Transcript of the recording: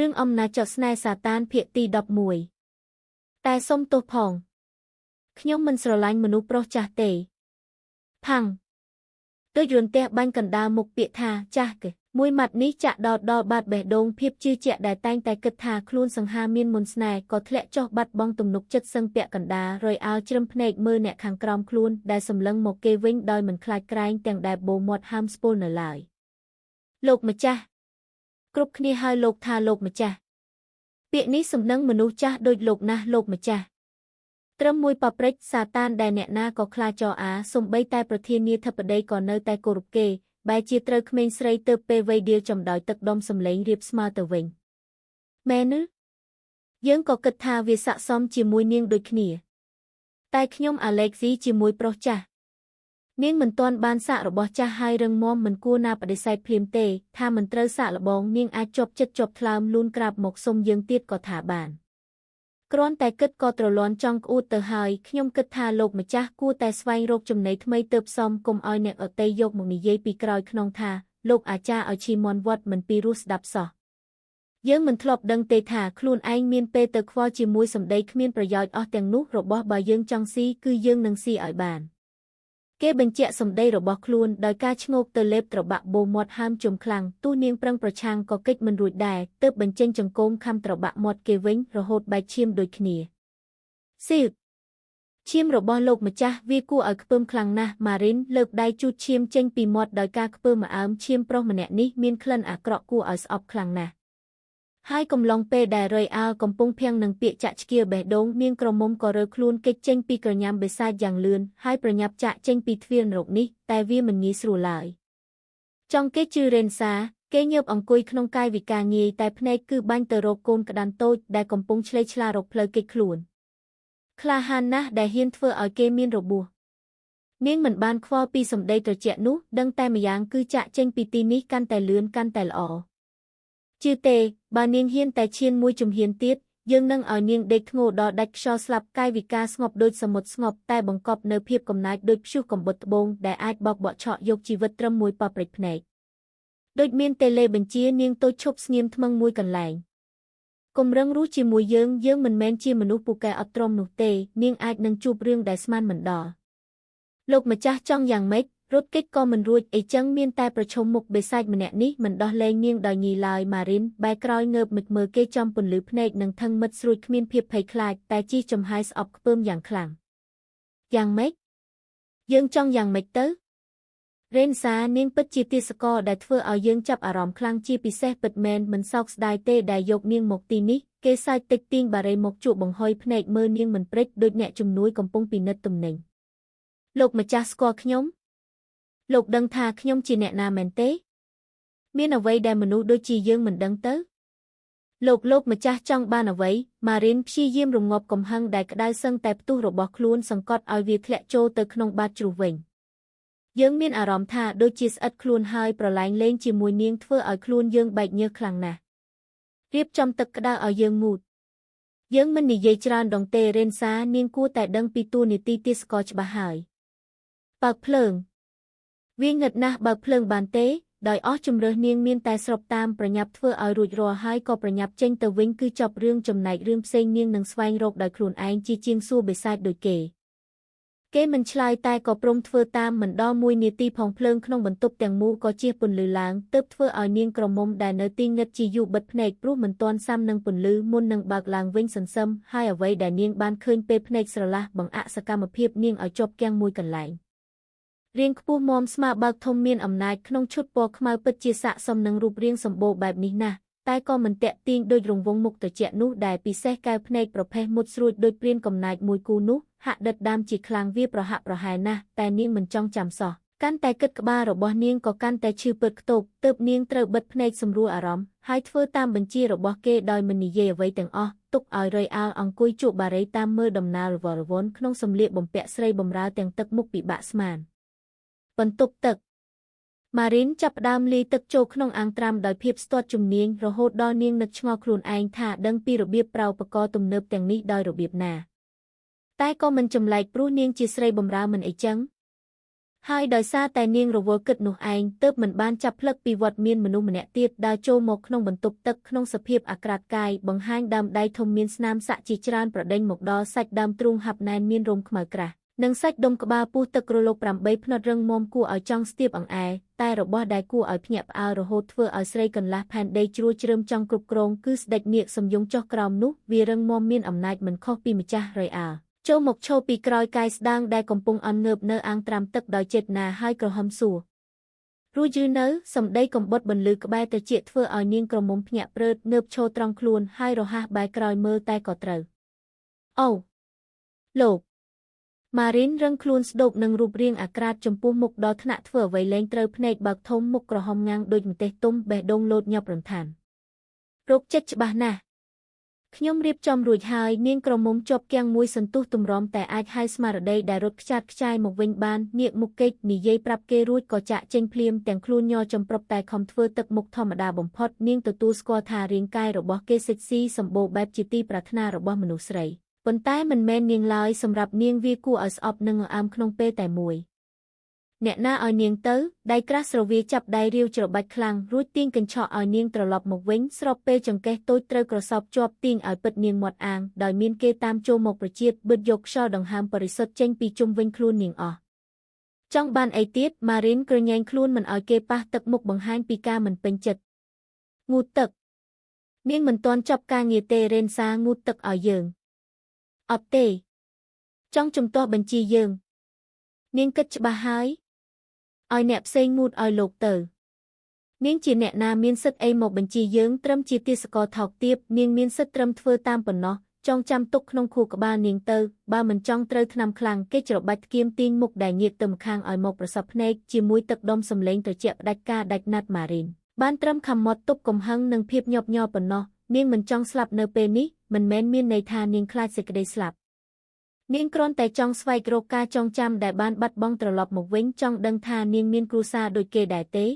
រឿងអំណាចចស្នេហ៍សាតានភាគទី11តែសុំទោសផងខ្ញុំមិនស្រឡាញ់មនុស្សប្រុសចាស់ទេផាំងដូចរន្ទះបាញ់កណ្ដាលមុខពាក្យថាចាស់គេមួយម៉ាត់នេះចាក់ដល់បាត់បេះដូងភាពជឿជាក់ដែលតែងតែគិតថាខ្លួនសង្ហាមានមុនស្នេហ៍ក៏ធ្លាក់ចុះបាត់បង់ទំនុកចិត្តសឹងពាក់កណ្ដាលរយអាលជ្រឹមភ្នែកមើលអ្នកខាងក្រោមខ្លួនដែលសម្លឹងមកគេវិញដោយមិនខ្លាចក្រែងទាំងដែលបូមាត់ហាមស្ពុលនៅឡើយលោកម្ចាស់គ្រប់គ្នាហៅលោកថាលោកម្ចាស់ពាក្យនេះសំដៅមនុស្សចាស់ដូចលោកណាស់លោកម្ចាស់ត្រឹមមួយប៉ព្រិចសាតានដែលអ្នកណាក៏ខ្លាចចោអាសំបីតែប្រធានាធិបតីក៏នៅតែគោរពគេបែរជាត្រូវក្មេងស្រីទៅពេលវ័យដៀលចំដោយទឹកដុំសម្លេងរៀបស្មើទៅវិញមែនឬយើងក៏គិតថាវាស័ក្តិសមជាមួយនាងដូចគ្នាតែខ្ញុំអាឡែកស៊ីជាមួយប្រុសចាស់នាងមិនទាន់បានសាករបស់ចាស់ហើយរឹងមាំមិនគួរណាបដិសេធភ្លាមទេថាមិនត្រូវសាកល្បងនាងអាចជាប់ចិត្តជាប់ថ្លើមលូនក្រាបមកសុំយើងទៀតក៏ថាបានគ្រាន់តែគិតក៏ត្រលន់ចង់ក្អួតទៅហើយខ្ញុំគិតថាលោកម្ចាស់គួរតែស្វែងរកចំណីថ្មីទើបសមកុំឲ្យអ្នកអតីយកមកនិយាយពីក្រោយខ្នងថាលោកអាចារ្យឲ្យឈីមន់វត្តមិនពីរោះស្ដាប់សោះយើងមិនធ្លាប់ដឹងទេថាខ្លួនឯងមានពេលទៅខ្វល់ជាមួយសម្ដីគ្មានប្រយោជន៍អស់ទាំងនោះរបស់បើយើងចង់ស៊ីគឺយើងនឹងស៊ីឲ្យបានគេបញ្ជាក់សម្ដីរបស់ខ្លួនដោយការឈ្ងោកទៅលេបត្របាក់បូមាត់ហើមជុំខ្លាំងទូនាងប្រឹងប្រឆាំងក៏កិច្ចមិនរួចដែរទើបបញ្ចេញចង្កូមខំត្របាក់មាត់គេវិញរហូតបែកឈាមដូចគ្នាស៊ីឈាមរបស់លោកម្ចាស់វាគួរឲ្យខ្ពើមខ្លាំងណាស់ម៉ារីនលើកដៃជូតឈាមចេញពីមាត់ដោយការខ្ពើមម្អើមឈាមប្រុសម្នាក់នេះមានក្លិនអាក្រក់គួរឲ្យស្អប់ខ្លាំងណាស់ហើយកំឡុងពេលដែលរយអាលកំពុងភាំងនឹងពាក្យចាក់ឆ្កៀបេះដូងនាងក្រមុំក៏រើខ្លួនគេចចេញពីក្រញាំបិសាចយ៉ាងលឿនហើយប្រញាប់ចាក់ចេញពីទ្វារនរកនេះតែវាមិនងាយស្រួលឡើយចង់គេជឿរ៉េនសាគេញើបអង្គុយក្នុងកាយវិការងាយតែភ្នែកគឺបាញ់ទៅរកកូនក្តាន់តូចដែលកំពុងឆ្លេឆ្លារកផ្លូវគេចខ្លួនក្លាហានណាស់ដែលហ៊ានធ្វើឲ្យគេមានរបួសនាងមិនបានខ្វល់ពីសម្ដីត្រជាក់នោះដឹងតែម្យ៉ាងគឺចាក់ចេញពីទីនេះកាន់តែលឿនកាន់តែល្អជឿទេបើនាងហ៊ានតែឈានមួយជំហានទៀតយើងនឹងឲ្យនាងដេកធ្ងោដល់ដាច់ខ្យល់ស្លាប់កាយវិការស្ងប់ដូចសមុទ្រស្ងប់តែបង្កប់នៅភាពកំណាចដូចព្យុះកំបុតត្បូងដែលអាចបោកបក់ឆក់យកជីវិតត្រឹមមួយប៉ព្រិចភ្នែកដូចមានតេឡេបញ្ជានាងតូចឈប់ស្ងៀមថ្មឹងមួយកន្លែងកុំរឹងរូសជាមួយយើងមិនមែនជាមនុស្សពូកែអត់ទ្រាំនោះទេនាងអាចនឹងជួបរឿងដែលស្មានមិនដល់លោកម្ចាស់ចង់យ៉ាងម៉េចរត់គេចក៏មិនរួចអីចឹងមានតែប្រឈមមុខបិសាចម្នាក់នេះមិនដោះលែងនាងដោយញីឡើយម៉ារីនបែរក្រោយងើបមិចមើលគេចំពន្លឺភ្នែកនឹងថឹងមិត្តស្រួចគ្មានភាពភ័យខ្លាចតែជីចំហាយស្អប់ខ្ពើមយ៉ាងខ្លាំងយ៉ាងម៉េចយើងចង់យ៉ាងម៉េចទៅរ៉េនសានាងពិតជាទាសករដែលធ្វើឲ្យយើងចាប់អារម្មណ៍ខ្លាំងជាពិសេសពិតមែនមិនសោកស្ដាយទេដែលយកនាងមកទីនេះគេសាច់តិចទាញបារីមកជួបបង្ហុយភ្នែកមើលនាងមិនព្រិចដូចអ្នកជំនួយកំពុងពិនិត្យទំនិញលោកម្ចាស់ស្គាល់ខ្ញុំលោកដឹងថាខ្ញុំជាអ្នកណាមែនទេមានអ្វីដែលមនុស្សដូចជាយើងមិនដឹងទៅលោកម្ចាស់ចង់បានអ្វីម៉ារីនព្យាយាមរងាប់កំហឹងដែលក្តៅសឹងតែផ្ទុះរបស់ខ្លួនសង្កត់ឲ្យវាធ្លាក់ចូលទៅក្នុងបាតជ្រុះវិញយើងមានអារម្មណ៍ថាដូចជាស្អិតខ្លួនហើយប្រឡែងលេងជាមួយនាងធ្វើឲ្យខ្លួនយើងបែកញើសខ្លាំងណាស់រៀបចំទឹកក្តៅឲ្យយើងងូតយើងមិននិយាយច្រើនដងទេរ៉េនសានាងគួរតែដឹងពីតួនាទីទាសករច្បាស់ហើយបើកភ្លើងវាងឹតណាស់បើកភ្លើងបានទេដោយអស់ជំរើសនាងមានតែស្របតាមប្រញាប់ធ្វើឲ្យរួចរាល់ហើយក៏ប្រញាប់ចេញទៅវិញគឺចប់រឿងចំណែករឿងផ្សេងនាងនឹងស្វែងរកដោយខ្លួនឯងជាងសួរបិសាចដូចគេមិនឆ្លើយតែក៏ព្រមធ្វើតាមមិនដល់1នាទីផងភ្លើងក្នុងបន្ទប់ទាំងមូលក៏ជះពន្លឺឡើងទើបធ្វើឲ្យនាងក្រមុំដែលនៅទីងឹតជាយូបិទភ្នែកព្រោះមិនទាន់សាំនឹងពន្លឺមុននឹងបើកឡើងវិញសន្សឹមហើយអ្វីដែលនាងបានឃើញពេលភ្នែកស្រឡះបង្អាក់សកម្មភាពនាងឲ្យជាប់គាំងមួយកន្លែងរាងខ្ពស់មាំស្មើបើកធំមានអំណាចក្នុងឈុតពណ៌ខ្មៅពិតជាស័ក្តិសមនឹងរូបរាងសម្បូរបែបនេះណាស់តែក៏មិនតាក់ទាញដូចរង្វង់មុខត្រជាក់នោះដែលពិសេសកែវភ្នែកប្រផេះមុតស្រួចដូចព្រានកំណាចមួយគូនោះហាក់ដិតដាមជាខ្លាំងវាប្រហាក់ប្រហែលណាស់តែនាងមិនចង់ចាំសោះកាន់តែគិតក្បាលរបស់នាងក៏កាន់តែឈឺពើតខ្ទប់ទើបនាងត្រូវបិទភ្នែកសម្រួលអារម្មណ៍ហើយធ្វើតាមបញ្ជារបស់គេដោយមិននិយាយអ្វីទាំងអស់ទុកឲ្យរយអាលអង្គុយជួបបារីតាមមើលដំណើររវល់រវន់ក្នុងសម្លៀកបំពាក់ស្រីបម្រើទាំងទឹកមុខពិបាកស្មានបន្ទប់ទឹកម៉ារីនចាប់ផ្ដើមលាយទឹកចូលក្នុងអាងត្រាំដោយភាពស្ទាត់ជំនាញរហូតដល់នាងនឹកឆ្ងល់ខ្លួនឯងថាដឹងពីរបៀបប្រើឧបករណ៍ទំនើបទាំងនេះដោយរបៀបណាតែក៏មិនចម្លែកព្រោះនាងជាស្រីបម្រើមិនអីចឹង ហើយដោយសារតែនាងរវល់គិតនោះឯងទើបមិនបានចាប់ផ្លឹកពីវត្តមានមនុស្សម្នាក់ទៀតដើរចូលមកក្នុងបន្ទប់ទឹកក្នុងសភាពអាក្រាតកាយបង្ហាញដើមដៃធំមានស្នាមសាក់ជាច្រើនប្រដេញមកដល់សាច់ដើមទ្រូងហាប់ណែនមានរោមខ្មៅក្រាស់និងសាច់ដុំក្បាលពោះទឹករលក8ផ្នត់រឹងមាំគួរឲ្យចង់ស្ទាបអង្អែតែរបស់ដែលគួរឲ្យភ្ញាក់ផ្អើលរហូតធ្វើឲ្យស្រីកន្លះផែនដីជ្រួលជ្រើមចង់គ្រប់គ្រងគឺស្ដេចនាគសំយងចុះក្រោមនោះវារឹងមាំមានអំណាចមិនខុសពីម្ចាស់រយអាល់ចូលមកឈរពីក្រោយកាយស្ដាងដែលកំពុងអន់ងើបនៅអាងត្រាំទឹកដោយចេតនាហើយក្រហមសួររួចយឺនៅសម្ដីកំបុតបន្លឺក្បែរត្រចៀកធ្វើឲ្យនាងក្រមុំភ្ញាក់ព្រឺតងើបឈរត្រង់ខ្លួនហើយរហ័សបែរក្រោយមើលតែក៏ត្រូវអូលោកម៉ារីនរឹងខ្លួនស្ដូកនឹងរូបរាងអាក្រាតចំពោះមុខដល់ថ្នាក់ធ្វើអ្វីលែងត្រូវភ្នែកបើកធំមុខក្រហមងាំងដូចម្ទេសទុំបេះដូងលោតញាប់រំខានរោគចិត្តច្បាស់ណាស់ខ្ញុំរៀបចំរួចហើយនាងក្រមុំជាប់គាំងមួយសន្ទុះទម្រាំតែអាចហៅស្មារតីដែលរត់ខ្ចាតខ្ចាយមកវិញបាននាគមុខកេកនិយាយប្រាប់គេរួចក៏ចាក់ចេញភ្លាមទាំងខ្លួនញ័រចំប្រប់តែខំធ្វើទឹកមុខធម្មតាបំផុតនាងទទួលស្គាល់ថារាងកាយរបស់គេសិចស៊ីសម្បូរបែបជាទីប្រាថ្នារបស់មនុស្សស្រីប៉ុន្តែមិនមែននាងឡើយសម្រាប់នាងវាគួរឲ្យស្អប់និងអើមក្នុងពេលតែមួយអ្នកណាឲ្យនាងទៅដៃក្រាស់ស្រវាចាប់ដៃរាវច្របាច់ខ្លាំងរួចទាញកញ្ឆក់ឲ្យនាងត្រឡប់មកវិញស្របពេលចង្កេះតូចត្រូវក្រសោបជាប់ទាញឲ្យពិតនាងមាត់អាងដោយមានគេតាមចូលមកប្រជាតិបិទយកខ្យល់ដង្ហើមបរិសុទ្ធចេញពីជុំវិញខ្លួននាងអស់ចង់បានអីទៀតម៉ារីនក្រញែងខ្លួនមិនឲ្យគេប៉ះទឹកមុខបង្ហាញពីការមិនពេញចិត្តងូតទឹកនាងមិនទាន់ចប់ការងារទេរ៉េនសាងូតទឹកឲ្យយើងអត់ទេចង់ជំទាស់បញ្ជីយើងនាងគិតច្បាស់ហើយឲ្យអ្នកផ្សេងងូតឲ្យលោកទៅនាងជាអ្នកណាមានសិទ្ធិអីមកបញ្ជីយើងត្រឹមជាទាសករថោកទាបនាងមានសិទ្ធិត្រឹមធ្វើតាមប៉ុណ្ណោះចងចាំទុកក្នុងខួរក្បាលនាងទៅបើមិនចង់ត្រូវថ្នាំខ្លាំងគេច្របាច់គៀមទាញមុខដែលងាកទៅម្ខាងឲ្យមកប្រសពភ្នែកជាមួយទឹកដុំសម្លេងត្រជាក់ផ្ដាច់ការដាច់ណាត់ម៉ារីនបានត្រឹមខំមាត់ទប់កំហឹងនិងភាពញាប់ញ័រប៉ុណ្ណោះនាងមិនចង់ស្លាប់នៅពេលនេះមិនមែនមានន័យថានាងខ្លាចសេចក្តីស្លាប់នាងគ្រាន់តែចង់ស្វែងរកការចងចាំដែលបានបាត់បង់ត្រឡប់មកវិញចង់ដឹងថានាងមានគ្រួសារដូចគេដែរទេ